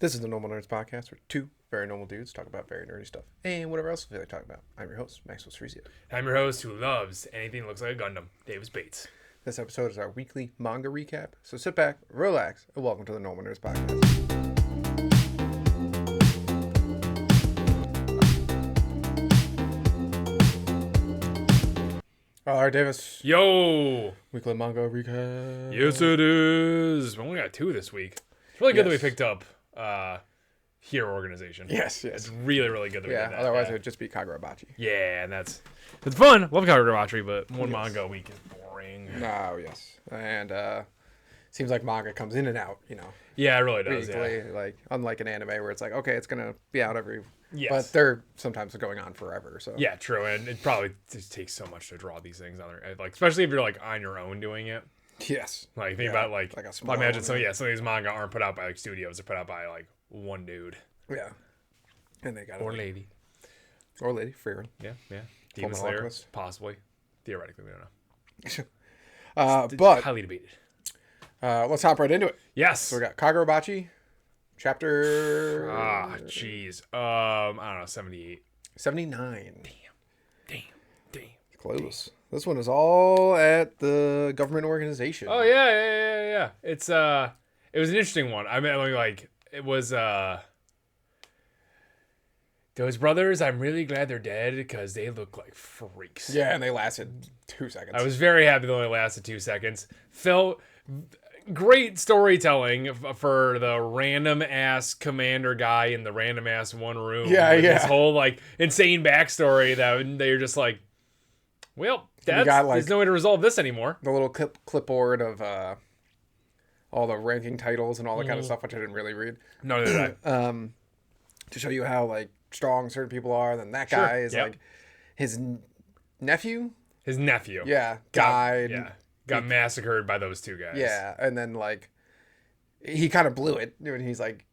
This is the Normal Nerds Podcast, where two very normal dudes talk about very nerdy stuff and whatever else we feel like talking about. I'm your host, Maxwell Streisio. I'm your host who loves anything that looks like a Gundam, Davis Bates. This episode is our weekly manga recap, so sit back, relax, and welcome to the Normal Nerds Podcast. All right, Davis. Yo! Weekly manga recap. Yes, it is. We only got two this week. It's really good that we picked up Hero Organization. Yes. It's really, really good that we did that. Otherwise it would just be Kagurabachi. Yeah, and it's fun. Love Kagurabachi, but one manga a week is boring. Oh, yes. And seems like manga comes in and out, you know. Yeah, it really does. Weekly, like unlike an anime where it's like, okay, it's gonna be out every. Yes. But they're sometimes going on forever. So yeah, true, and it probably just takes so much to draw these things on there, like especially if you're like on your own doing it. Yes. Like think about like a small I imagine some of these manga aren't put out by like studios; they're put out by like one dude. Yeah. And they got or lady. Or lady, freer. Yeah. Demon Slayer, Alchemist. Possibly, theoretically, we don't know. But highly debated. let's hop right into it. Yes. So we got Kagurabachi, chapter. Jeez. I don't know, 78. 79. Damn. Close. This one is all at the government organization. Oh yeah. It was an interesting one. I mean, like it was those brothers. I'm really glad they're dead because they look like freaks. Yeah, and they lasted 2 seconds. I was very happy they only lasted 2 seconds. Phil. Great storytelling for the random ass commander guy in the random ass one room. Yeah. This whole like insane backstory that they're just like, well, there's no way to resolve this anymore. The little clipboard of all the ranking titles and all that kind of stuff, which I didn't really read. No, did I. To show you how like strong certain people are. And then that guy is like his nephew. His nephew. Yeah, died. Got massacred by those two guys. Yeah, and then like he kind of blew it, and he's like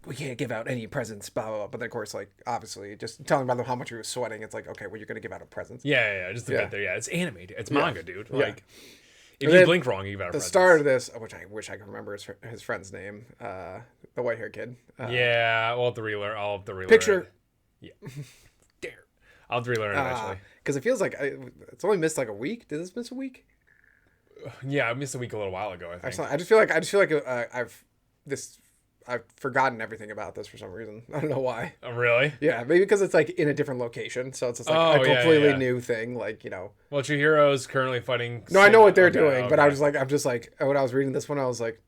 we can't give out any presents, blah blah blah. But then of course, like obviously, just telling about how much he was sweating, it's like okay, well you're gonna give out a present. Yeah, just a bit there. Yeah, it's anime, it's manga, dude. Like if and you blink wrong, you give out a present. The start of this, which I wish I could remember his friend's name, the white haired kid. I'll have to relearn. Picture. Yeah. Dare. I'll have to relearn it eventually. Because it feels like it's only missed like a week. Did this miss a week? Yeah, I missed a week a little while ago. I think. I just feel like I've forgotten everything about this for some reason. I don't know why. Oh, really? Yeah, maybe because it's like in a different location, so it's just like a completely new thing. Like Well, Chihiro's currently fighting. No, I know what they're doing, but I'm just like when I was reading this one, I was like,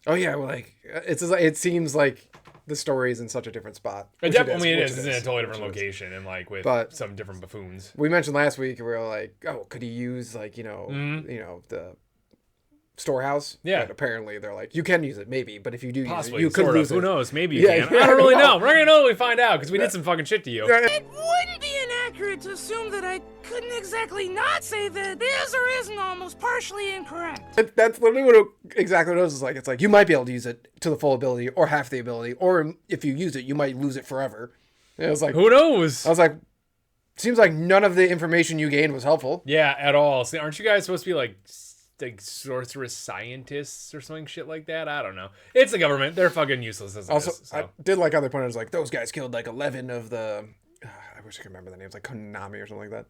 oh yeah, well, like it seems like the story is in such a different spot. It is. It's in a totally different location and like with some different buffoons. We mentioned last week we were like, oh, could he use like the storehouse? Yeah. But apparently they're like, you can use it maybe, but if you do possibly, use it, you could lose it. Who knows? Maybe you can. I don't really know. We're gonna know when we find out because we did some fucking shit to you. It wouldn't be inaccurate to assume that I couldn't exactly not say that is or isn't almost partially incorrect. That's literally exactly what it was. It's like you might be able to use it to the full ability or half the ability, or if you use it, you might lose it forever. And it was like, who knows? I was like, seems like none of the information you gained was helpful. Yeah, at all. See, aren't you guys supposed to be like sorceress scientists or something shit like that? I don't know. It's the government. They're fucking useless as also, it is, so. I did like how they pointed out, like those guys killed like 11 of the. I wish I could remember the names, like Konami or something like that.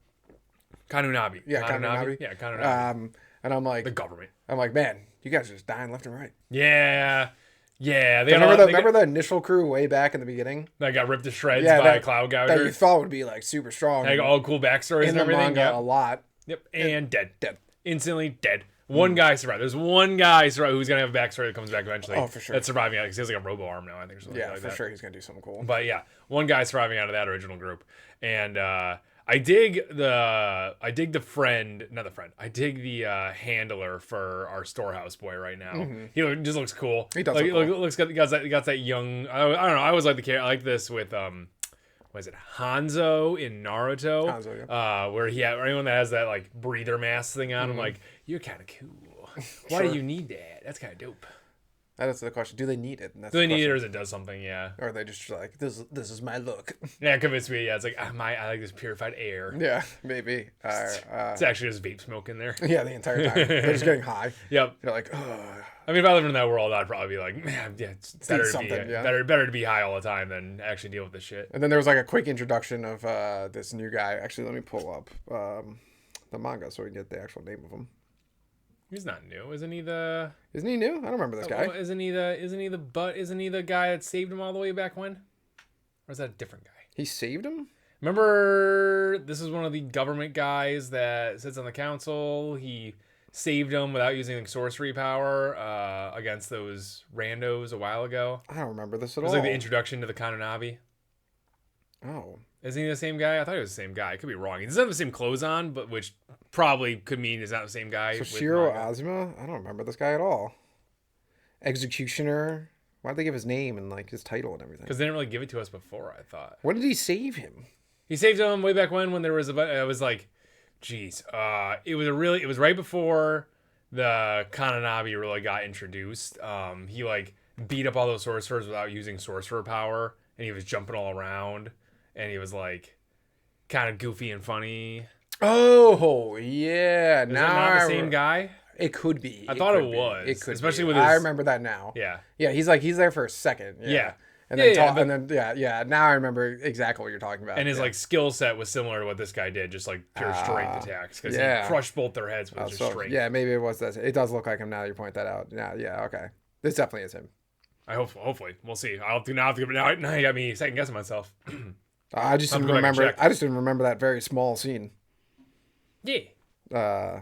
Kanunabi. Yeah, Kanunabi. Yeah, Kanunabi. And I'm like, the government. I'm like, man, you guys are just dying left and right. Yeah. Remember the initial crew way back in the beginning that got ripped to shreds by a cloud gouger that you thought would be like super strong. Like all cool backstories and everything. Manga a lot. Yep, and dead. Instantly dead. One guy survived. There's one guy survived who's gonna have a backstory that comes back eventually. Oh, for sure. That's surviving out because he has like a robo arm now, I think. Or something yeah, like for that. sure. He's gonna do something cool. But yeah, one guy surviving out of that original group, and I dig the handler for our storehouse boy right now. Mm-hmm. He just looks cool. He does. Looks got that young. I don't know. I always like the character. I like this with what is it, Hanzo in Naruto? Hanzo, yeah. Where or anyone that has that like breather mask thing on, I'm like, you're kind of cool. Why do you need that? That's kind of dope. That's the question. Do they need it? And that's Do they the need it, question. or is it does something? Yeah. Or are they just like, this is my look? Yeah, convince me. Yeah, it's like I like this purified air. Yeah, maybe. It's actually just vape smoke in there. Yeah, the entire time. They're just getting high. Yep. They're like, ugh. I mean, if I lived in that world, I'd probably be like, man, yeah, it's better to be something, yeah. better to be high all the time than actually deal with this shit. And then there was like a quick introduction of this new guy. Actually, let me pull up the manga so we can get the actual name of him. He's not new, isn't he? The Isn't he new? I don't remember this guy. isn't he the guy that saved him all the way back when? Or is that a different guy? He saved him? Remember, this is one of the government guys that sits on the council. He saved him without using like, sorcery power against those randos a while ago. I don't remember this at It was all. like the introduction to the Kananabi. Oh. Isn't he the same guy? I thought he was the same guy. I could be wrong. He doesn't have the same clothes on, but which probably could mean he's not the same guy. So with Shiro Manga. Azuma? I don't remember this guy at all. Executioner? Why'd they give his name and like his title and everything? Because they didn't really give it to us before, I thought. When did he save him? He saved him way back when there was I was like, geez, it was right before the Kananabi really got introduced. He like beat up all those sorcerers without using sorcerer power, and he was jumping all around, and he was like kind of goofy and funny. Oh, yeah. Is that not the same guy? It could be. I thought could it be. was, It could especially be. with I his- remember that now. Yeah. Yeah, he's there for a second. Yeah. And then, Yeah, and then yeah. Now I remember exactly what you're talking about. And his yeah. like skill set was similar to what this guy did, just like pure strength attacks, because yeah. he crushed both their heads with Oh, just so, strength. yeah, maybe it was that. It does look like him now that you point that out. Yeah, okay. This definitely is him. I hopefully we'll see. Now you got me second guessing myself. I just I'll didn't go back and remember. check. I just didn't remember that very small scene. Yeah.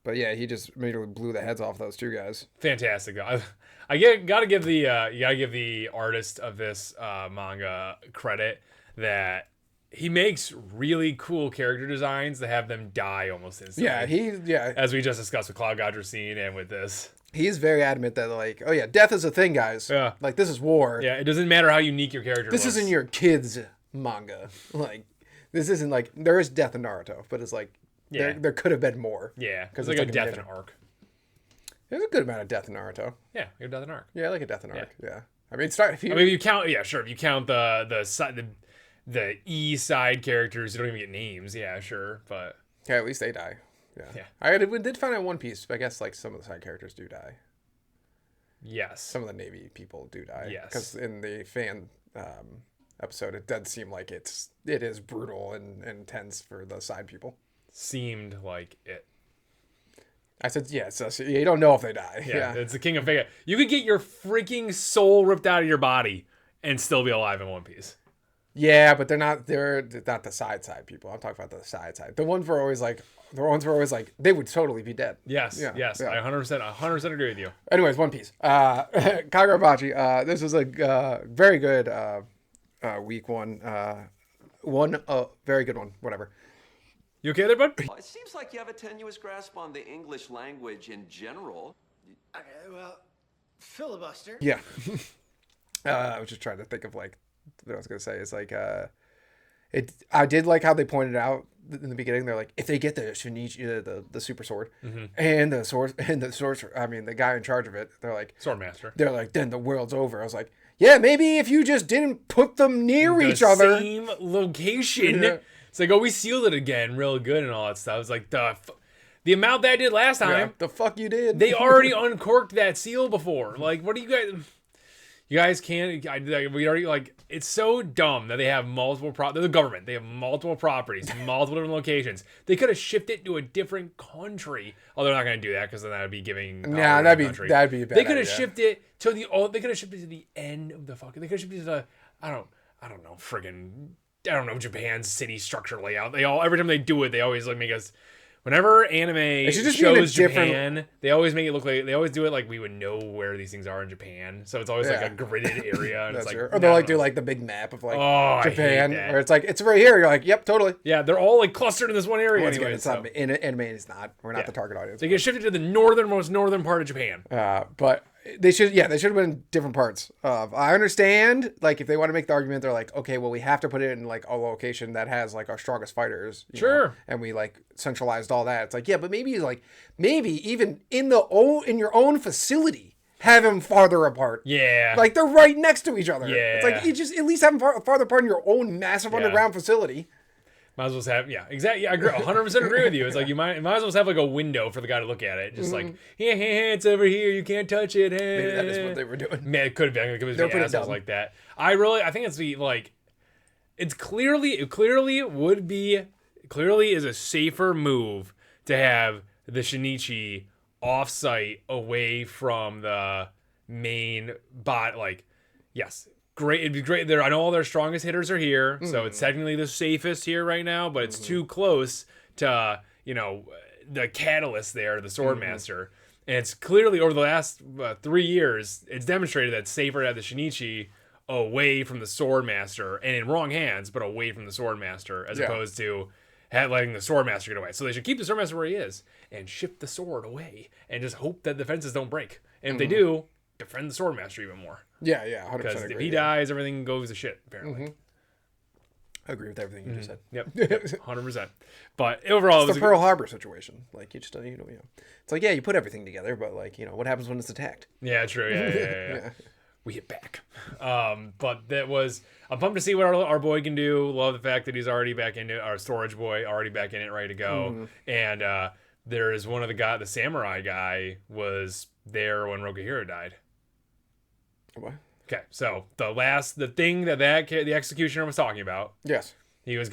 But yeah, he just immediately blew the heads off those two guys. Fantastic though. Gotta give the artist of this manga credit that he makes really cool character designs that have them die almost instantly. Yeah, As we just discussed with Cloud Godra scene and with this. he's very adamant that like, oh yeah, death is a thing, guys. Yeah. Like this is war. Yeah, it doesn't matter how unique your character This looks. isn't your kids manga. Like this isn't like there is death in Naruto, but it's like Yeah. there could have been more. Yeah, because it's like a death in arc. There's a good amount of death in Naruto. Yeah, you have death in arc. Yeah, I like a death in arc. Yeah. I mean, start if you. I mean, if you count, yeah, sure. If you count the E side characters, you don't even get names. Yeah, sure, but yeah, at least they die. Yeah. Yeah. I did find out One Piece. I guess like some of the side characters do die. yes, Some of the Navy people do die. Yes. Because in the fan episode, it does seem like it is brutal and intense for the side people. seemed like it. I said yes. You don't know if they die. Yeah, it's the king of fake. You could get your freaking soul ripped out of your body and still be alive in One Piece. Yeah, but they're not the side people. I'm talking about the side. The ones were always like they would totally be dead. Yes, Yeah, yes, yeah. I 100% agree with you. Anyways, One Piece. Kagurabachi. This was a very good week one. Very good one. Whatever. You okay there, bud? It seems like you have a tenuous grasp on the English language in general. Okay, well, filibuster. Yeah. I was just trying to think of like what I was gonna say. Is like I did like how they pointed out in the beginning. They're like, if they get the Shinichi, the super sword, and the sorcerer, I mean the guy in charge of it, they're like, Swordmaster. they're like, then the world's over. I was like, yeah, maybe if you just didn't put them near each other. Same location. Yeah. It's like, oh, we sealed it again, real good and all that stuff. It's like the amount that I did last time. Yeah, the fuck you did. They already uncorked that seal before. Like, what do you guys? You guys can't. We already like. It's so dumb that they have multiple. They're the government. They have multiple properties, multiple different locations. They could have shifted it to a different country. Oh, they're not going to do that because then that would be giving. power Nah, to that'd the be country. that'd be a bad They could have idea. shifted it to the. Oh, they could have shifted it to the end of the fucking. They could have shifted it to the. I don't know. Friggin'. I don't know Japan's city structure layout. They all every time they do it, they always like make us. Whenever anime should just be in a shows different- Japan, they always make it look like they always do it like we would know where these things are in Japan. So it's always like Yeah. a gridded area, and That's it's like true. Or they'll like no. do like the big map of like Oh, I hate Japan, that. where it's like it's right here. You're like, yep, totally. Yeah, they're all like clustered in this one area. Once again, Anyway, it's so. not in anime. It's not. We're not Yeah. the target audience. They get shifted to the northernmost northern part of Japan. But they should have been in different parts of. I understand, like if they want to make the argument, they're like, okay, well we have to put it in like a location that has like our strongest fighters, you Sure. know, and we like centralized all that. It's like, yeah, but maybe even in your own facility, have them farther apart. Yeah. Like, they're right next to each other. Yeah. It's like, you just at least have them farther apart in your own massive underground facility. Might as well have, exactly. Yeah, I agree, 100% agree with you. It's like you might as well have like a window for the guy to look at it. Just like, it's over here. You can't touch it. Maybe that is what they were doing. Man, it could have been. It could have been assholes like that. I think it's it's clearly is a safer move to have the Shinichi off-site away from the main bot. Like, yes. Great, it'd be great. I know all their strongest hitters are here, so it's technically the safest here right now. But it's too close to the catalyst there, the Swordmaster, and it's clearly over the last 3 years, it's demonstrated that it's safer to have the Shinichi away from the Swordmaster and in wrong hands, but away from the Swordmaster as opposed to letting the Swordmaster get away. So they should keep the Swordmaster where he is and shift the sword away and just hope that the fences don't break. And if they do, defend the Swordmaster even more. Yeah, 100% Because agree. if he dies, everything goes to shit, apparently. I agree with everything you just said. Yep, 100%. But overall, It's the Pearl Harbor situation. Like, you just don't, it's like, you put everything together, but like, what happens when it's attacked? Yeah, true. Yeah. We hit back. But I'm pumped to see what our boy can do. Love the fact that he's already back into our storage boy, already back in it, ready to go. And there is one of the samurai guy was there when Rokuhiro died. What? Okay, so the executioner was talking about. Yes. He was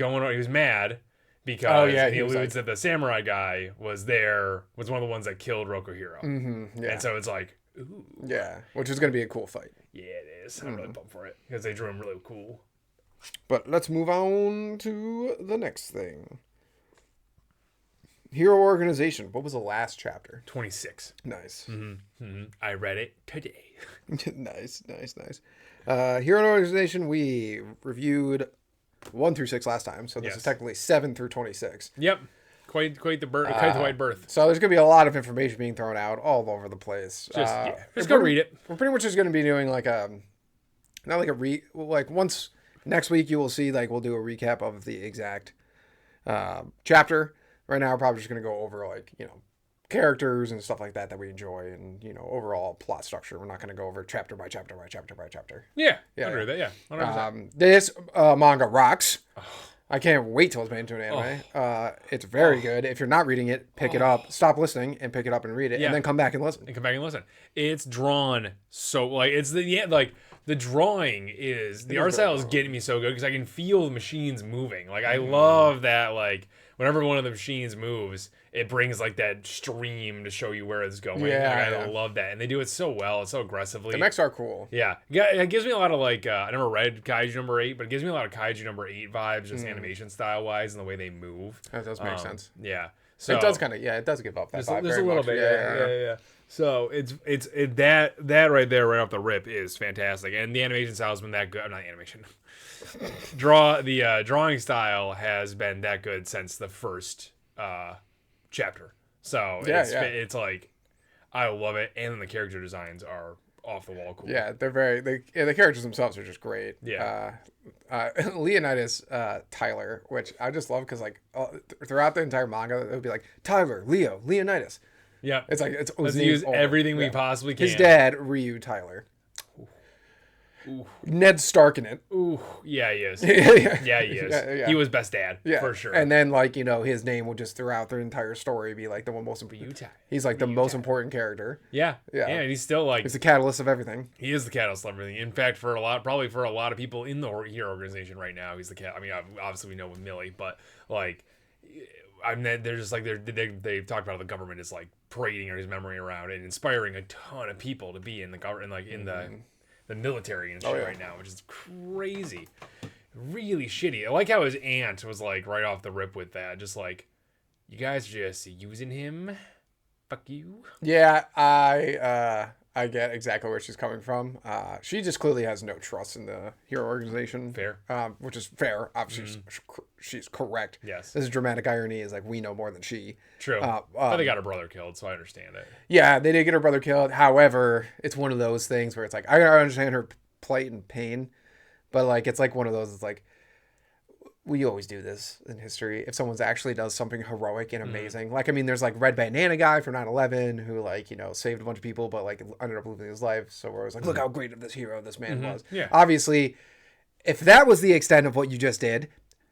mad because he alludes like, that the samurai guy was one of the ones that killed Rokuhiro. Yeah. And so it's like, ooh. Yeah, which is going to be a cool fight. Yeah, it is. I'm really pumped for it because they drew him really cool. But let's move on to the next thing. Hero Organization. What was the last chapter? 26. Nice. I read it today. Nice. Hero Organization, we reviewed 1 through 6 last time, so this is technically 7 through 26. Yep. Quite the white berth. So there's going to be a lot of information being thrown out all over the place. Just go read it. We're pretty much just going to be doing once next week you will see, we'll do a recap of the exact chapter. Right now we're probably just going to go over characters and stuff like that we enjoy and overall plot structure. We're not going to go over chapter by chapter by chapter by chapter. Yeah. I agree with that. Yeah. 100%. This manga rocks. I can't wait till it's made into an anime. It's very good. If you're not reading it, pick it up, stop listening, and pick it up and read it, and then come back and listen. It's drawn so the drawing is the art style is getting me so good because I can feel the machines moving. I love that. Whenever one of the machines moves, it brings that stream to show you where it's going. I love that, and they do it so well. It's so aggressively. The mechs are cool. Yeah, it gives me a lot of I never read Kaiju number 8, but it gives me a lot of Kaiju number 8 vibes, just animation style wise and the way they move. That does make sense. Yeah, so it does it does give up that vibe. There's a little bit. Yeah. So it's that right there, right off the rip, is fantastic, and the animation style has been that good. Not animation. Drawing style has been that good since the first chapter. So it's I love it, and then the character designs are off the wall cool. Yeah, they're the characters themselves are just great. Yeah. Leonidas Tyler, which I just love because throughout the entire manga it would be Tyler, Leo, Leonidas. Yeah, let's use everything we possibly can. His dad, Ryu Tyler. Ooh. Ned Stark in it. Ooh, yeah, he is. Yeah, he is. Yeah. He was best dad, for sure. And then his name will just throughout the entire story be the most important. He's the most important character. Yeah, and he's still he's the catalyst of everything. He is the catalyst of everything. In fact, probably for a lot of people in the Hero Organization right now, he's the cat. I mean, obviously we know with Millie, but they're just they've talked about how the government is parading his memory around and inspiring a ton of people to be in the government, in the military and shit right now, which is crazy, really shitty. I like how his aunt was right off the rip with that, just you guys are just using him. Fuck you. Yeah, I get exactly where she's coming from. She just clearly has no trust in the Hero Organization. Fair. Which is fair. Obviously, she's correct. Yes. This is dramatic irony. Is we know more than she. True. But they got her brother killed, so I understand it. Yeah, they did get her brother killed. However, it's one of those things where it's I understand her plight and pain, but it's one of those. It's we always do this in history. If someone's actually does something heroic and amazing, like, I mean, there's like Red Bandana guy from 9/11 who like, you know, saved a bunch of people, but like ended up losing his life. So we're always like, look how great of this hero this man was. Yeah. Obviously, if that was the extent of what you just did,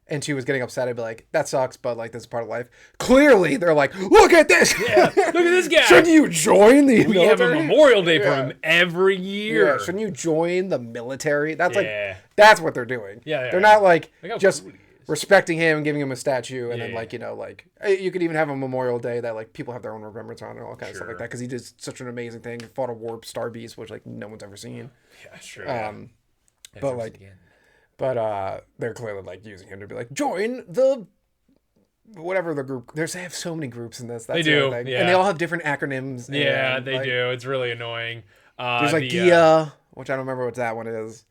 and she was getting upset, I'd be like, that sucks, but like, this is part of life. Clearly, they're like, look at this. Yeah, look at this guy. Shouldn't you join the We have a military? Memorial Day for him every year. Yeah, shouldn't you join the military? That's Yeah. like, that's what they're doing. Yeah, they're not like Look how just cool he is. respecting him and giving him a statue, and then Yeah. like, you know, like you could even have a Memorial Day that like people have their own remembrance on and all kinds of stuff like Sure. that because he did such an amazing thing, fought a warp star beast, which like no one's ever seen. Yeah, sure. But like, they're clearly like using him to be like, join the whatever the group. They have so many groups in this. That's They the do, other thing. yeah. And they all have different acronyms. yeah, and, they like, do. It's really annoying. There's like the, Gia, which I don't remember what that one is.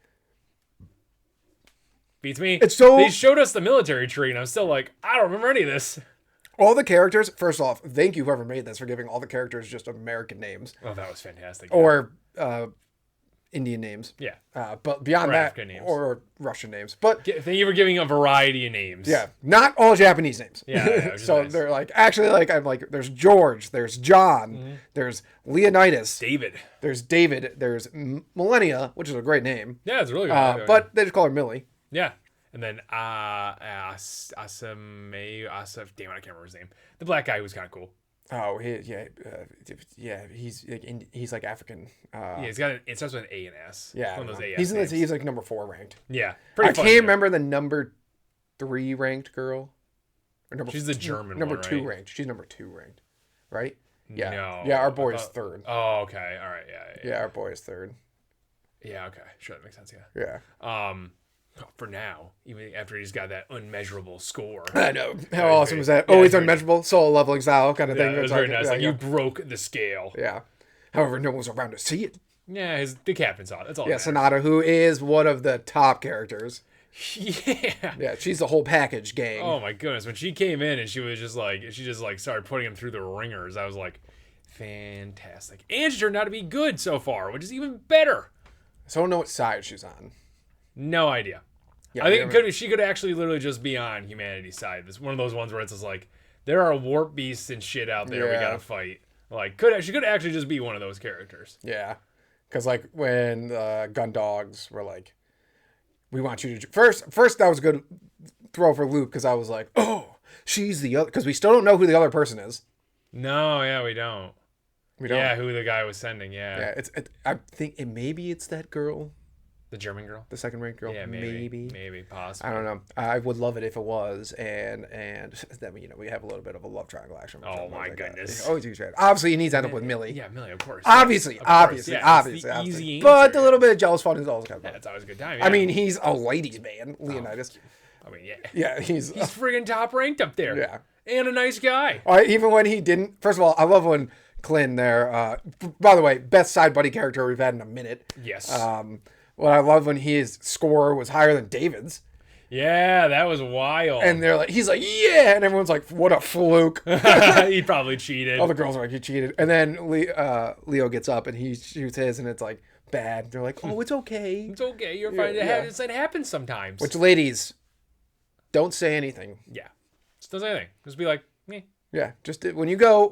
beats me. It's so- They showed us the military tree, and I'm still like, I don't remember any of this. All the characters, first off, thank you whoever made this for giving all the characters just American names Oh, that was fantastic. or Indian names. yeah. But beyond Or that, African names. or Russian names. But Thank you for giving a variety of names. yeah, not all Japanese names. Yeah, which is so nice. they're like, actually, like, I'm like, there's George, there's John, Mm-hmm. there's Leonidas, David. there's David, there's Millennia, which is a great name. Yeah, it's really good. But they just call her Millie. yeah. And then Asaf, damn it, I can't remember his name. The black guy who was kind of cool. Oh, he's like African. Yeah, he's got it starts with an A and S. Yeah, One of those AS he's in names. he's like number 4 ranked. Yeah. I Pretty can't funny, remember the number 3 ranked girl. Or number She's the German number one, 2 right? ranked. She's number 2 ranked, right? Yeah, No, yeah. Our I boy is thought- 3rd. Oh, okay. All right. Yeah. Yeah, our boy is 3rd. Yeah. Okay. Sure, that makes sense. Yeah. Yeah, For now, even after he's got that unmeasurable score. I know. How Very awesome great. is that? Yeah, Always very unmeasurable, soul leveling style kind of Yeah, thing. it was It's very like, nice. yeah, Like yeah. you broke the scale. Yeah. However, no one's around to see it. Yeah, the captain saw it. That's all. Yeah, that Sonata, who is one of the top characters. matters. Yeah. Yeah, she's the whole package gang. Oh my goodness, when she came in and she just like started putting him through the ringers, I was like, fantastic. And she turned out to be good so far, which is even better. So I don't know what side she's on. No idea. Yeah, I think we she could actually literally just be on humanity's side. It's one of those ones where it's just like, there are warp beasts and shit out there we Yeah. gotta fight. Like, she could actually just be one of those characters. Yeah, because like when Gun Dogs were like, we want you to first that was a good throw for Luke because I was like, oh, she's the other because we still don't know who the other person is. No, yeah, we don't. We don't. Yeah, who the guy was sending? Yeah, Yeah, I think maybe it's that girl, the German girl. the 2nd ranked girl. Yeah, maybe, possibly. I don't know. I would love it if it was, and then we have a little bit of a love triangle action. which Oh I'm my like, goodness. Always huge fan. Obviously, he needs to end up with Millie. Yeah, Millie, of course. Obviously, Of course, yeah, it's the obviously. easy But answer. a little bit of jealous fun is always kind of fun. That's always a good time. I yeah. mean, he's a ladies' man, Leonidas. I mean, yeah. Yeah, he's Friggin' top ranked up there. Yeah. And a nice guy. even when he didn't. First of all, I love when Clint there. By the way, best side buddy character we've had in a minute. Yes. What I love when his score was higher than David's, Yeah, that was wild. and he's like, yeah, and everyone's like, what a fluke. He probably cheated. All the girls are like, you cheated, and then Leo gets up and he shoots his, and it's like bad. They're like, oh, it's okay. It's okay. You're fine. Yeah. It happens sometimes. Which ladies, don't say anything. yeah. Just doesn't anything. Just be like, eh. Yeah, just when you go,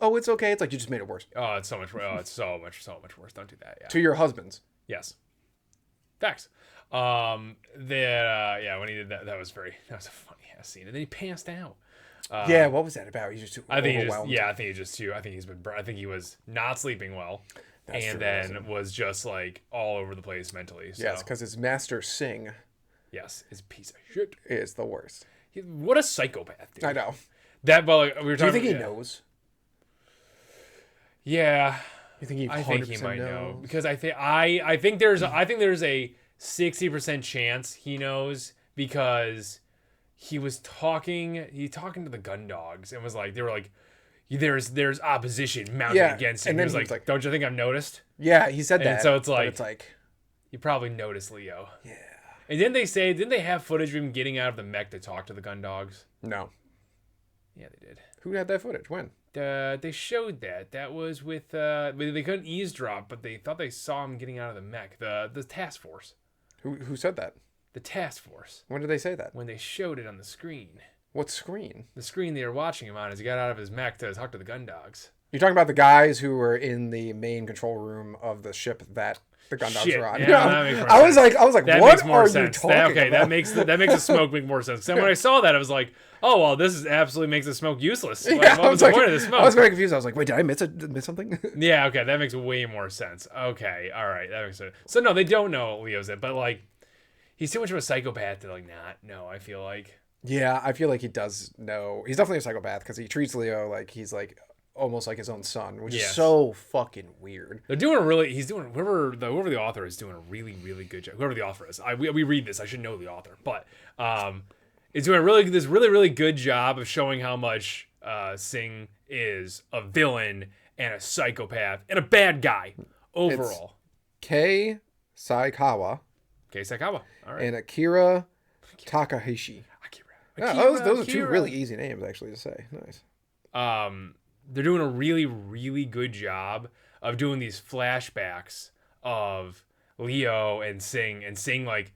oh, it's okay. It's like you just made it worse. Oh, it's so much. Oh, it's so much worse. Don't do that. Yeah. To your husbands. Yes. Facts. When he did that, that was a funny ass scene, and then he passed out. Yeah, what was that about? He's just too I think overwhelmed. I think he was not sleeping well, That's and true, then wasn't was just like all over the place mentally. So, Yes, because his master Singh yes, it's a piece of shit. is the worst. What a psychopath, dude. I know. That, but like, we were Do you talking. think he knows? Yeah, You think he? I think he 100% might know knows? because I think there's a 60% chance he knows because he talking to the gun dogs and was like, they were like, there's opposition mounted Yeah, against him. and He then was he was like, like- don't you think I've noticed? Yeah, he said And that. so it's but like- it's like, You probably noticed, Leo. yeah, And didn't they have footage of him getting out of the mech to talk to the gun dogs? no. Yeah, they did. Who had that footage? When? They showed that. That was with they couldn't eavesdrop, but they thought they saw him getting out of the mech. The task force. Who said that? the task force. When did they say that? When they showed it on the screen. What screen? The screen they were watching him on as he got out of his mech to talk to the gun dogs. You're talking about the guys who were in the main control room of the ship that the gun dogs were on. Yeah, Yeah. that makes more I was sense. like, That what makes more are sense. you talking about? That makes the smoke make more sense. Then when I saw that, I was like, oh well, this is absolutely makes the smoke useless. Like, Yeah, what was the point of the smoke? I was very confused. I was like, wait, did I miss something? Yeah, okay, that makes way more sense. Okay, all right, that makes sense. So no, they don't know Leo's it, but like, he's too much of a psychopath to like not know. I feel like. Yeah, I feel like he does know. He's definitely a psychopath because he treats Leo like he's like almost like his own son, which is so fucking weird. They're doing whoever the author is doing a really, really good job. Whoever the author is, we read this. I should know the author, but it's doing this really, really good job of showing how much Sing is a villain and a psychopath and a bad guy overall. It's Kei Saikawa. Okay, Sakawa. All right. And Akira Takahashi. Yeah, those are two really easy names actually to say. Nice. They're doing a really, really good job of doing these flashbacks of Leo and Sing like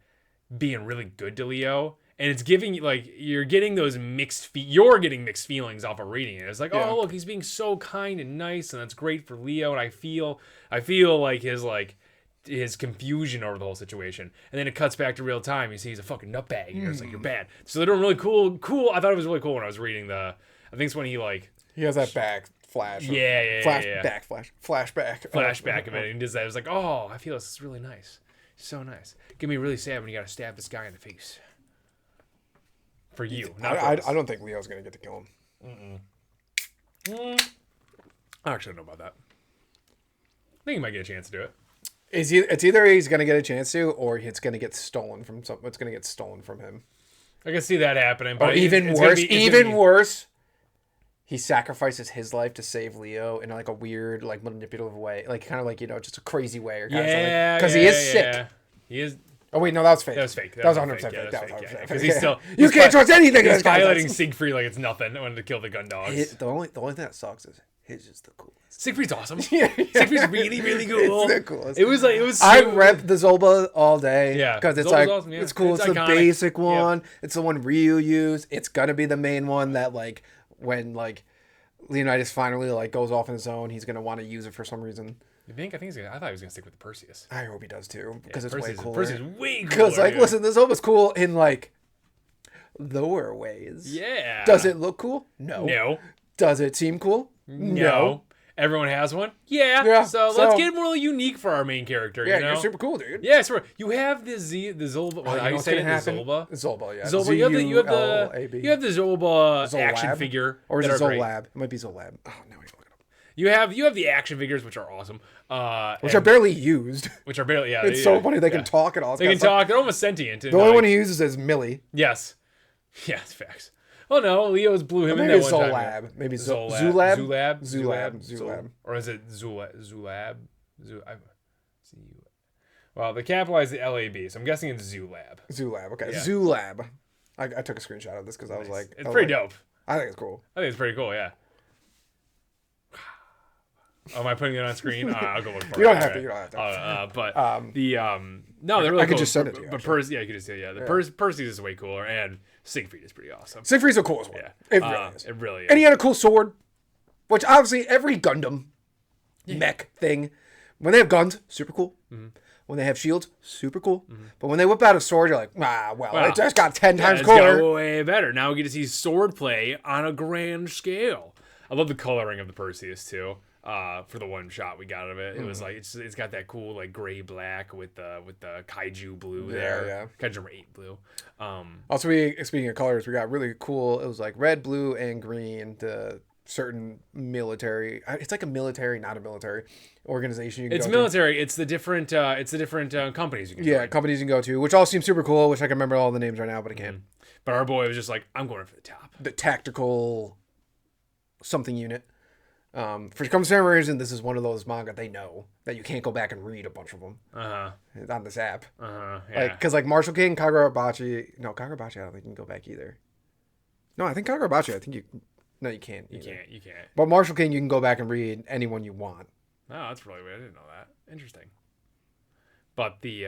being really good to Leo. And it's giving like you're getting mixed feelings off of reading it. It's like, oh look, he's being so kind and nice, and that's great for Leo. And I feel like his confusion over the whole situation. And then it cuts back to real time. You see he's a fucking nutbag. And it's like, you're bad. So they're doing really cool. I thought it was really cool when I was reading I think it's when he like he has that back flash. Flashback Flashback of it. And he does that. It was like, oh, I feel this is really nice. So nice. Get me really sad when you gotta stab this guy in the face. For you. I don't think Leo's gonna get to kill him. I actually don't know about that. I think he might get a chance to do it. It's either he's gonna get a chance to, or it's gonna get stolen from something. It's gonna get stolen from him. I can see that happening. But or even worse, he sacrifices his life to save Leo in like a weird, like manipulative way, like kind of like just a crazy way, or kind of because he is sick. He is. Oh wait, no, that was fake. That was fake. That was 100% fake. That was 100% fake. Because he's still. You can't trust anything. He's piloting Siegfried like it's nothing when to kill the gun dogs. The only thing that sucks is his is the coolest. Siegfried's awesome. Siegfried's really, really cool. It's the coolest. It was. I rep the Zolba all day. Yeah, because it's Zolba's like awesome, it's cool. It's iconic. the basic one. Yep. It's the one Ryu used. It's gonna be the main one that like when like Leonidas finally like goes off on his own, he's gonna want to use it for some reason. You think? I thought he was gonna stick with the Perseus. I hope he does too, because it's Perseus, way cooler. Perseus is way cooler. Because like, listen, this Zolba's cool in like lower ways. Yeah. Does it look cool? No. No. Does it seem cool? No. Everyone has one? Yeah. So let's get more unique for our main character. Yeah, you know? you're super cool, dude. Yeah, super. You have the Zolba. How you say it? The Zolba? Zolba, yeah. Zolba. You have the Zolba action figure. Or is it Zolab? It might be Zolab. Oh, no, I look it up. You have the action figures, which are awesome. Which are barely used. Which are barely, yeah. It's so funny. They can talk and all. They can talk. They're almost sentient. The only one he uses is Millie. Yes. Yes, facts. Oh no, Leo's blew him in that one time. Maybe Zulab. Zulab. Or is it Zulab? Well, they capitalized the LAB, so I'm guessing it's Zulab. Zulab, okay. Yeah. Zulab. I took a screenshot of this because I was like... It's pretty dope. I think it's cool. I think it's pretty cool, yeah. Oh, am I putting it on screen? I'll go look for it. You don't have to. No, they're really cool. I could just send it to you. But Percy, you could just say, Percy's is way cooler, and Siegfried is pretty awesome. Siegfried's the coolest one. Yeah. It really is. is. And he had a cool sword, which obviously every Gundam mech thing, when they have guns, super cool. Mm-hmm. When they have shields, super cool. Mm-hmm. But when they whip out a sword, you're like, it just got 10 times cooler. Got way better. Now we get to see sword play on a grand scale. I love the coloring of the Perseus too. For the one shot we got of it, it was like it's got that cool like gray black with the kaiju blue there. Yeah. Kaiju 8 blue. Also, speaking of colors, we got really cool. It was like red, blue, and green. The certain military. It's like a military, not a military organization. It's military. It's the different. Companies you can. Yeah, companies you can go to, which all seem super cool. Which I can remember all the names right now, but I can't. But our boy was just like, I'm going for the top. The tactical something unit. For some reason, this is one of those manga they know that you can't go back and read a bunch of them on this app. Yeah. Because like Marshall King, Kagurabachi. No, Kagurabachi, I don't think you can go back either. No, I think Kagurabachi, you can't. You can't. But Marshall King, you can go back and read anyone you want. Oh, that's really weird. I didn't know that. Interesting. But the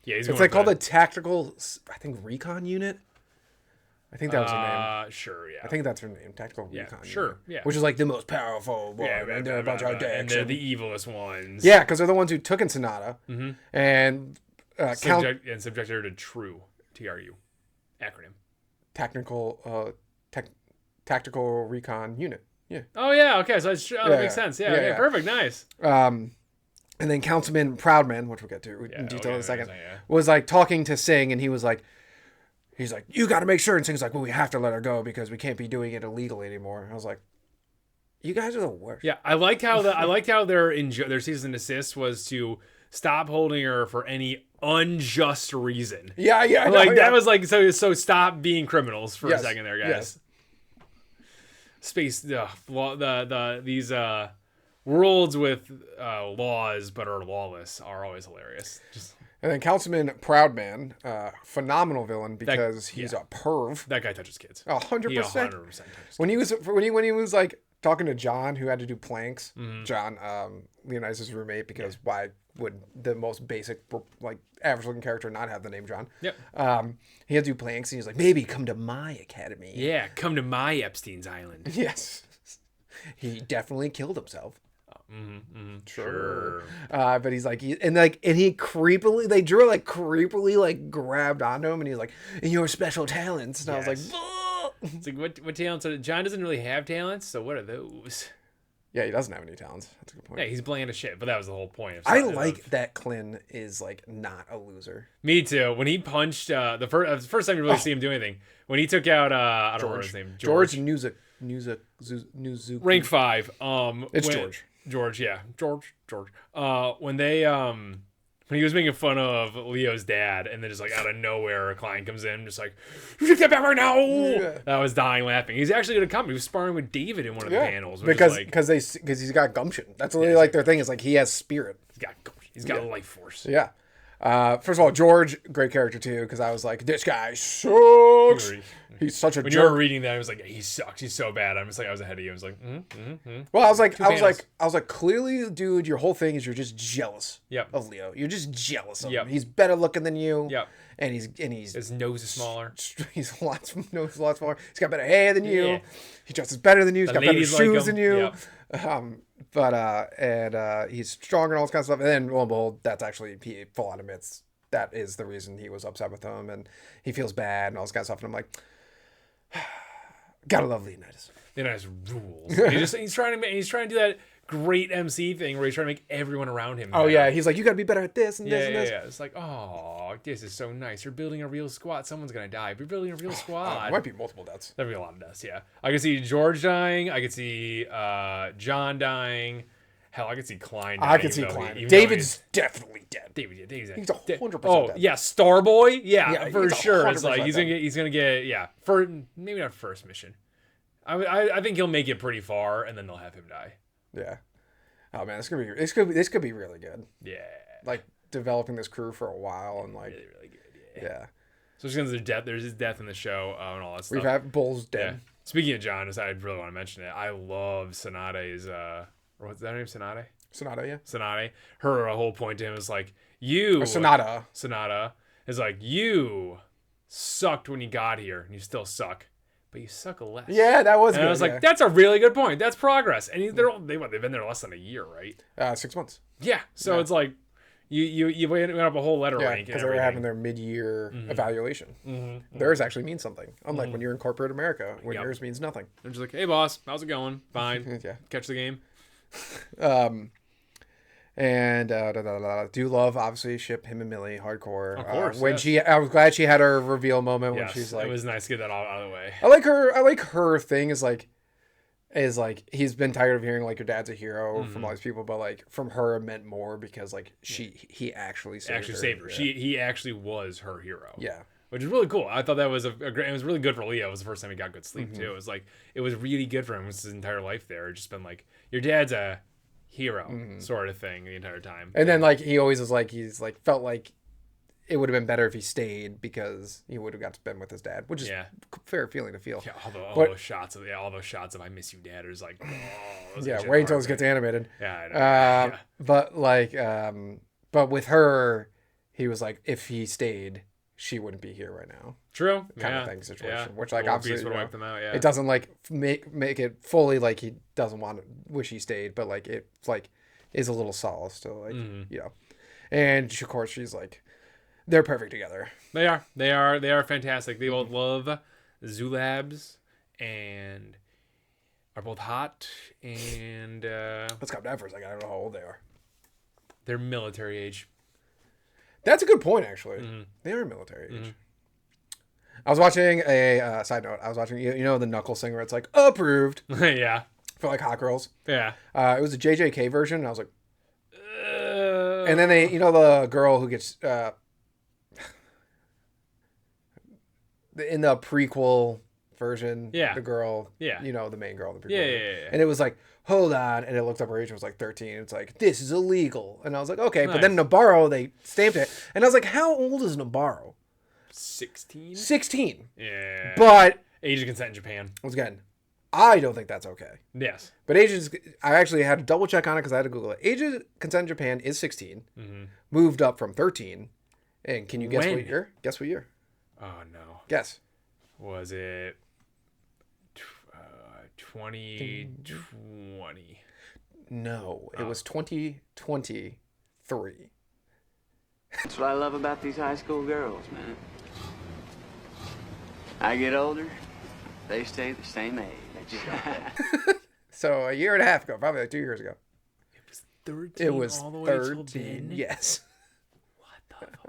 Yeah, he's It's going like called for the Tactical, I think, Recon Unit. I think that was her name. Sure, yeah. I think that's her name, Tactical Recon sure, Unit. yeah. Which is like the most powerful one, yeah, and they're a bunch of dicks. and they're the evilest ones. Yeah, because they're the ones who took in Sonata. And Subjected her to TRU, TRU, acronym. Tactical Recon Unit. Yeah. Oh yeah, okay, so that makes sense. Yeah, okay, perfect, nice. And then Councilman Proudman, which we'll get to in detail in a second, was like talking to Singh, and he's like, you got to make sure. And Singh's like, well, we have to let her go because we can't be doing it illegally anymore. And I was like, you guys are the worst. Yeah, I liked how their cease and desist was to stop holding her for any unjust reason. Yeah. That was like so stop being criminals for a second there, guys. Yes. Space these worlds with laws but are lawless are always hilarious. And then Councilman Proudman, phenomenal villain because he's a perv. That guy touches kids. 100%. He 100% touches kids. When he was like talking to John, who had to do planks. John, Leonidas' roommate, because why would the most basic, like average looking character not have the name John? Yep. He had to do planks, and he's like, maybe come to my academy. Yeah, come to my Epstein's Island. Yes. He definitely killed himself. Sure. But he's like, and he creepily, they drew like creepily like grabbed onto him, and he's like, and your special talents. And I was like, ugh. It's like, what talents are, John doesn't really have talents, so what are those? Yeah, he doesn't have any talents. That's a good point. Yeah, he's bland as shit, but that was the whole point. I like that Clint is like not a loser. Me too. When he punched the first time you really see him do anything, when he took out I don't remember his name, George Nuzuk. Rank 5. It's George. George. When he was making fun of Leo's dad, and then just like out of nowhere, a client comes in, just like, you should get back right now. Yeah. I was dying laughing. He's actually gonna come. He was sparring with David in one of the panels, because he's got gumption. That's really like their thing. Is like he has spirit. He's got life force. Yeah. First of all, George, great character too, because I was like, this guy sucks. He's such a when jerk. You were reading that, I was like, he sucks. He's so bad. I'm just like, I was ahead of you. I was like, Well, I was like, clearly, dude, your whole thing is you're just jealous of Leo. You're just jealous of him. He's better looking than you. Yep. And he's his nose is smaller. He's a lot smaller. He's got better hair than you. Yeah. He dresses better than you. He's got better shoes than you. Yep. He's stronger and all this kind of stuff. And then, lo and behold, that's actually, he full on admits that is the reason he was upset with him, and he feels bad and all this kind of stuff. And I'm like, gotta love Leonidas. Leonidas rules. He's trying to do that great MC thing where he's trying to make everyone around him better. Oh yeah, he's like, you gotta be better at this and this and this. Yeah. It's like, oh, this is so nice. You're building a real squad. Someone's gonna die. You're building a real squad. There might be multiple deaths. There'll be a lot of deaths. Yeah, I could see George dying. I could see John dying. Hell, I could see Klein dying. I could see Klein. David's definitely dead. He's 100% dead. Yeah, Starboy. Yeah, for sure. It's like he's gonna get for maybe not first mission. I think he'll make it pretty far, and then they'll have him die. Yeah. Oh man, this could be really good. Yeah. Like developing this crew for a while and like really good. Yeah. So because there's his death in the show and all that stuff. We've had Bull's dead. Yeah. Speaking of John, I really want to mention it. I love Sonate's what's that name? Sonata, yeah. Sonata. Her whole point to him is like, Sonata is like, you sucked when you got here, and you still suck, but you suck less. Yeah, that was good. And I was like, that's a really good point. That's progress. And they've been there less than a year, right? 6 months. Yeah. So it's like, you went up a whole letter rank. Because they were having their mid-year evaluation. Theirs actually means something. Unlike when you're in corporate America, when yours means nothing. They're just like, hey boss, how's it going? Fine. Yeah. Catch the game. Do love obviously ship him and Millie hardcore. Of course. When I was glad she had her reveal moment when she's like, it was nice to get that all out of the way. I like her thing is like he's been tired of hearing like your dad's a hero from all these people, but like from her it meant more because like he actually saved her. Yeah. He actually was her hero. Yeah. Which is really cool. I thought that was a great. It was really good for Leo. It was the first time he got good sleep too. It was like it was really good for him. His entire life there. It just been like your dad's a hero sort of thing the entire time. And then like he always was like felt like it would have been better if he stayed because he would have got to spend with his dad, which is a fair feeling to feel. Yeah, all those shots of I miss you, Dad. Is like, wait until it gets animated. Yeah, I know. But with her. he was like, if he stayed, she wouldn't be here right now. True. Kind yeah. of thing situation. Yeah. Which like War obviously Beast would wipe them out. Yeah. it doesn't like make it fully like he doesn't want to wish he stayed, but like it's like is a little solace to like and of course she's like they're perfect together. They are fantastic. They both love Zulabs and are both hot and Let's calm down for a second. I don't know how old they are. they're military age. That's a good point, actually. They are military age. I was watching a side note. I was watching you know the Knuckle singer. It's like approved Yeah. for like hot girls. Yeah. It was a JJK version. And I was like, and then they the girl who gets in the prequel version. Yeah. The girl. Yeah. The main girl. In the prequel Yeah, version. yeah. And it was like, hold on, and it looked up her age. It was like 13. It's like this is illegal, and I was like, okay. But then Nice. Nabarro, they stamped it, and I was like, how old is Nabarro? 16. 16. Yeah. But Age of consent in Japan. once again, I don't think that's okay. Yes. But I actually had to double check on it because I had to Google it. Age of consent in Japan is 16, moved up from 13. And can you guess When? what year? Guess what year? Oh no. Guess. Was it 2020? No, it was 2023. That's what I love about these high school girls, man. I get older, they stay the same age. So a year and a half ago, probably like 2 years ago. 13 It was all the way till 13. then? Yes.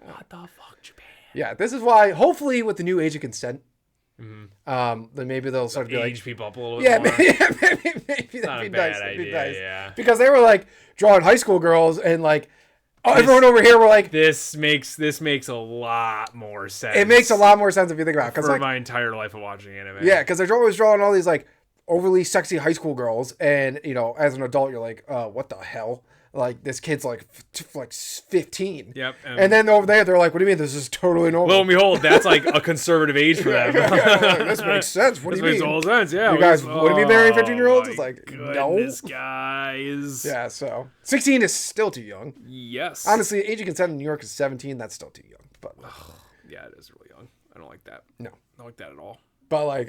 What the fuck, Japan? Yeah, this is why, hopefully with the new age of consent, then maybe they'll start to be Age like, people up a little bit yeah, more. maybe that'd Not be a nice. bad That'd be idea, nice. yeah. Because they were like drawing high school girls and like, everyone over here were like, This makes a lot more sense. it makes a lot more sense if you think about it. Because for like, my entire life of watching anime. yeah, because they're always drawing all these like overly sexy high school girls, and as an adult, you're like, what the hell? Like this kid's like 15. Yep. And then over there, they're like, what do you mean? This is totally normal. lo and behold, that's like a conservative age for them. Like, this makes sense. What This do you makes mean? all sense. Yeah. You guys wouldn't be marrying 15-year-olds? It's my like, goodness, no. guys. Yeah, so 16 is still too young. Yes. Honestly, age of consent in New York is 17. That's still too young. But Yeah, it is really young. I don't like that. no. I don't like that at all. But like,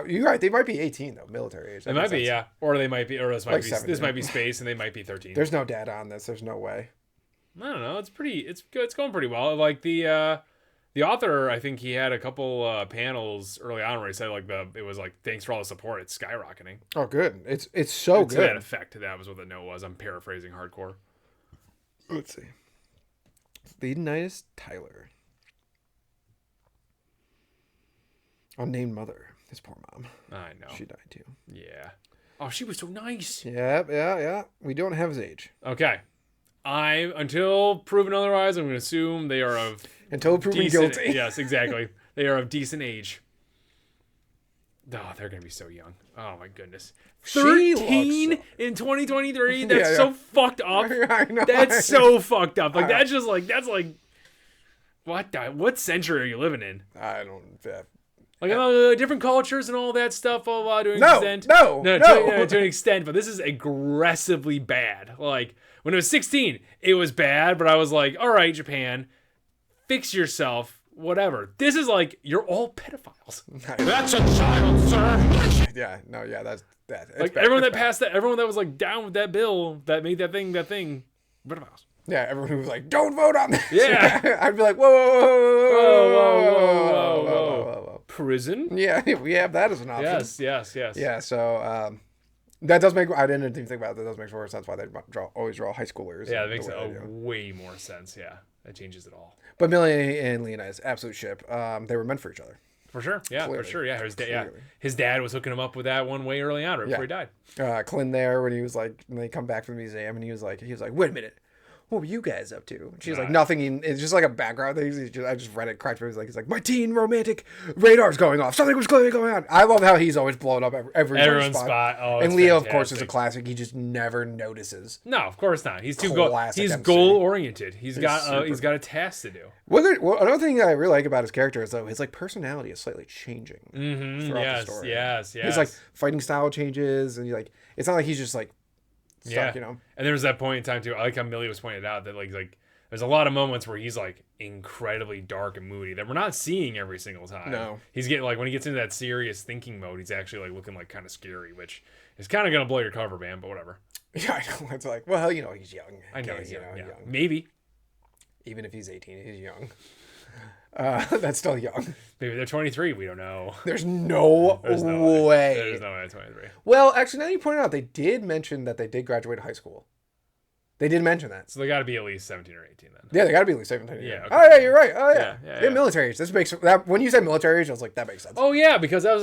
you're right. They might be 18 though, military age. It might be, yeah. Or they might be, or this might Like be, 17. this might be space, and they might be 13. There's no data on this. There's no way. I don't know. It's good. It's going pretty well. Like the author, I think he had a couple panels early on where he said like it was like thanks for all the support. It's skyrocketing. Oh, good. It's so To that good. effect. That was what the note was. I'm paraphrasing hardcore. Let's see. Leonidas Tyler. Unnamed mother. His poor mom. I know. She died too. Yeah. Oh, she was so nice. Yeah. We don't have his age. Okay. Until proven otherwise, I'm going to assume they are of Until proven decent. guilty. Yes, exactly. They are of decent age. Oh, they're going to be so young. Oh my goodness. She 13 looks in 2023. That's Yeah. so fucked up. I know. That's so fucked up. Like I- that's like what century are you living in? I don't. Like different cultures and all that stuff. To an No, extent. no. To an extent. But this is aggressively bad. Like when it was 16, it was bad. But I was like, all right, Japan, fix yourself. Whatever. This is like you're all pedophiles. That's a child, sir. Yeah. No. Yeah. That's that. It's Like bad, everyone it's that bad. passed that, everyone that was like down with that bill that made that thing, pedophiles. Yeah. Everyone who was like, "Don't vote on this." Yeah. I'd be like, "Whoa, Whoa. Prison. Yeah, we have that as an option. Yes. Yeah. So that does make. I didn't even think about it. That does make more sense why they always draw high schoolers. Yeah, that and makes the way they do. way more sense. Yeah, that changes it all. But Millie and Leonidas, absolute ship. They were meant for each other. For sure. Yeah, Clearly. for sure. Yeah, Clearly. his dad was hooking him up with that one way early on, right before he died. Clint there when he was like, when they come back from the museum, and he was like, wait a minute, what were you guys up to? And she's like, nothing. It's just like a background thing. I just read it, cried for it. He's like, my teen romantic radar's going off. Something was clearly going on. I love how he's always blowing up everyone's spot. Oh, and it's Leo, of course, is fantastic. a classic. He just never notices. No, of course not. He's too Classic he's MC. goal oriented. He's got super. a task to do. Another thing that I really like about his character is though his like personality is slightly changing throughout the story. Yes. His like fighting style changes, and it's not like he's just like stuck, And there was that point in time too. I like how Millie was pointed out that like There's a lot of moments where he's like incredibly dark and moody that we're not seeing every single time. No. He's getting like when he gets into that serious thinking mode, he's actually like looking like kind of scary, which is kind of gonna blow your cover, man. But whatever. Yeah, I know. It's like, well, he's young. I know Okay, he's young. Yeah. young. Maybe. Even if he's 18, he's young. That's still young. Maybe they're 23. We don't know. There's no way. There's no way they're 23. Well, actually, now you pointed out, they did mention that they did graduate high school. They did mention that. So they got to be at least 17 or 18 then. Yeah, they got to be at least 17. Yeah. Okay. Oh, yeah, you're right. Oh, yeah. Yeah, Military age. This makes that when you said military age, I was like, that makes sense. Oh yeah, because that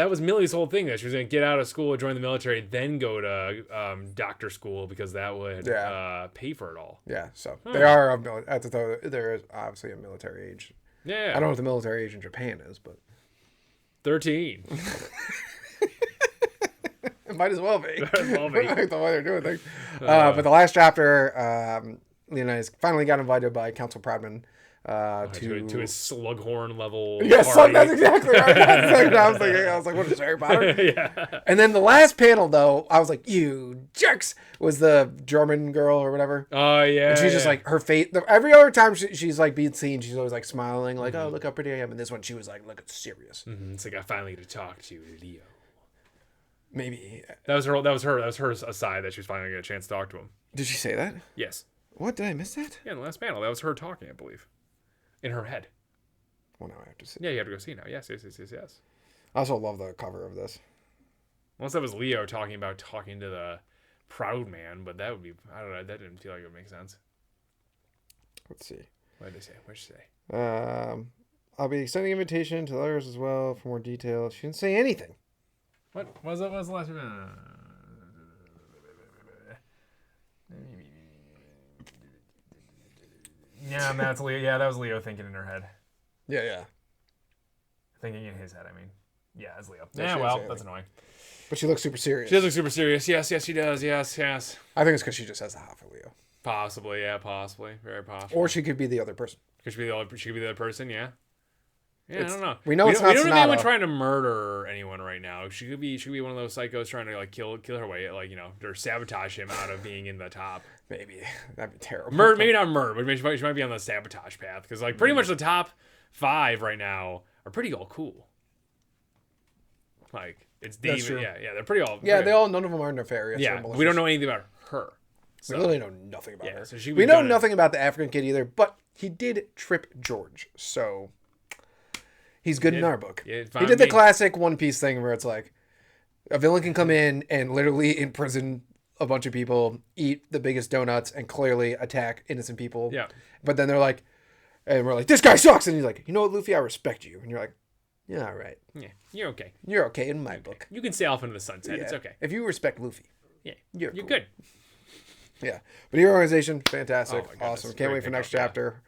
was Millie's whole thing, that she was gonna get out of school, join the military, then go to doctor school because that would pay for it all. Yeah. So they are there is obviously a military age. Yeah. I don't know what the military age in Japan is, but 13. it might as well be. Might as well be. Like the way they're doing things. But the last chapter, Leonidas finally got invited by Council Proudman to his slughorn level. Yes, party. that's exactly right. That's exactly what I was thinking. I was like, what is Harry Potter? Yeah. And then the last panel, though, I was like, you jerks, was the German girl or whatever. Oh, yeah. And she's just like, her face, every other time she's like being seen, she's always like smiling, like, oh, look how pretty I am. And this one, she was like, look, it's serious. Mm-hmm. It's like, I finally get to talk to Leo. Maybe. That was her aside that she was finally getting a chance to talk to him. Did she say that? Yes. What? Did I miss that? Yeah, in the last panel. That was her talking, I believe. In her head. Well, now I have to see. Yeah, you have to go see now. Yes. I also love the cover of this. Unless that was Leo talking to the proud man, but that would be, I don't know, that didn't feel like it would make sense. Let's see. What did they say? What did she say? I'll be extending invitation to others as well for more details. She didn't say anything. What was that? What was the last one? Yeah, that's Leo. Yeah, that was Leo thinking in her head. Yeah. Thinking in his head, I mean. Yeah, it's Leo. Yeah, Yeah, she well, didn't say that's annoying. But she looks super serious. She does look super serious. Yes, she does. Yes. I think it's because she just has the hot for Leo. Possibly, yeah, possibly. Very possible. Or she could be the other person. She could be the other person, yeah. Yeah, I don't know. We know we it's don't not have anyone Sonata. trying to murder anyone right now. She could be one of those psychos trying to like kill her way, like, or sabotage him out of being in the top. Maybe. That'd be terrible. Maybe not murder, but maybe she might be on the sabotage path, because like pretty much the top 5 right now are pretty all cool. Like it's David. That's true. Yeah, they're pretty all. Yeah, none of them are nefarious. Yeah, or malicious. we don't know anything about her. We literally know nothing about her. So she we know nothing about the African kid either, but he did trip George, so he's good in our book. Yeah, he did the classic One Piece thing where it's like a villain can come in and literally imprison a bunch of people, eat the biggest donuts, and clearly attack innocent people. Yeah. But then they're like, and we're like, this guy sucks. And he's like, you know what, Luffy, I respect you. And you're like, yeah, all right. Yeah, you're okay. You're okay in my book. You can sail off into the sunset. Yeah. It's okay. If you respect Luffy. Yeah, You're you're cool. good. Yeah. But your organization, fantastic. Oh my goodness. Awesome. Can't Great wait for next pickup, chapter.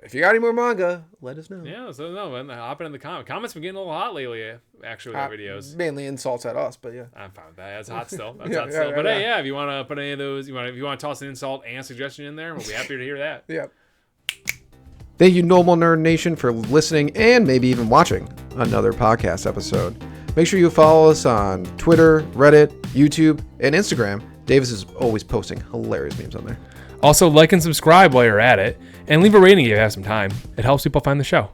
If you got any more manga, let us know. Yeah, so no, man, hopping in the comments. Comments been getting a little hot lately, actually, with the videos. Mainly insults at us, but yeah. I'm fine with that. It's hot still. That's Yeah, hot still. yeah, But yeah. hey, yeah, if you want to put any of those, if you want to toss an insult and suggestion in there, we'll be happy to hear that. Yep. Thank you, Noble Nerd Nation, for listening and maybe even watching another podcast episode. Make sure you follow us on Twitter, Reddit, YouTube, and Instagram. Davis is always posting hilarious memes on there. Also, like and subscribe while you're at it, and leave a rating if you have some time. It helps people find the show.